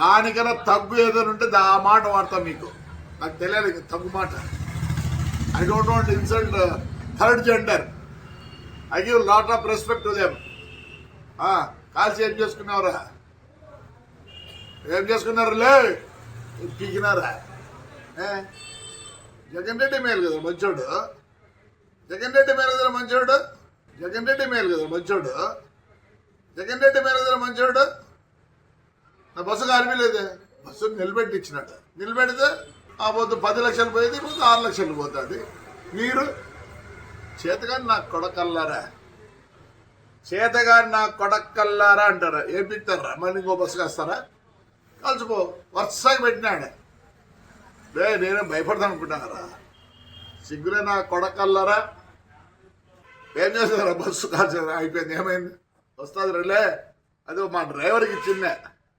దానికన్నా తగ్గు ఏదైనా ఉంటే ఆ మాట వాడతాం మీకు. నాకు తెలియాలి తగ్గు మాట. I don't want insult third gender. I give lot of respect to them. కాల్చి ఏం చేసుకున్నావురా? ఏం చేసుకున్నారులే? పీకినారా? జగన్ రెడ్డి మేలు కదా మంచోడు. జగన్ రెడ్డి మేలు కదా మంచోడు. జగన్ రెడ్డి మేలు కదా మంచోడు. జగన్ రెడ్డి మేలు కదా మంచోడు. నా బస్సు కానిలేదు. బస్సు నిలబెట్టించినాడు. నిలబెడితే ఆ పొద్దు 10 లక్షలు పోయేది, ఇప్పుడు 6 లక్షలు పోతుంది. మీరు చేతగాని నాకు కొడకల్లారా, చేతగాని నాకు కొడకల్లారా అంటారా? ఏం పిక్తారా? మళ్ళీ ఇంకో బస్సు కాస్తారా? కలిసిపో. వరుసగా పెట్టినాడు. నేనే భయపడతాను అనుకుంటున్నారా? సిగ్గులే నా కొడకల్లారా. ఏం చేస్తారా? బస్సు కాల్చారా? అయిపోయింది. ఏమైంది? వస్తుంది రేలే. అది మా డ్రైవర్కి ఇచ్చిందే.